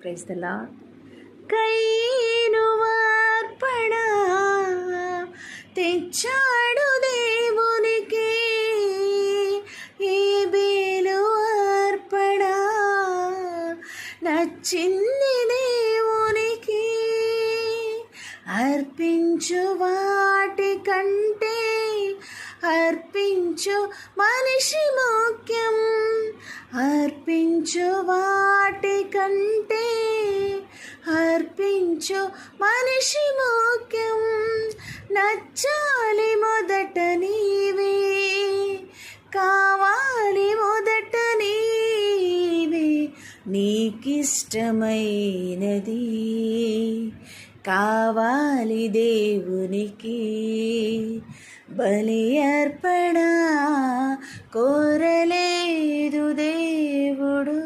Praise the lord. కయ్యను అర్పణ తెచ్చాడు దేవునికి, హేబెలు అర్పణ నచ్చింది దేవునికి. అర్పించు వాటి కంటే అర్పించు మనిషి ముఖ్యం. అర్పించు వాటి కంటే అర్పించు మనిషి ముఖ్యం. నచ్చాలి మొదట నీవే, కావాలి మొదట నీవే. నీకిష్టమైనది కావాలి దేవునికి. బలి అర్పణ కోరలేదు దేవుడు.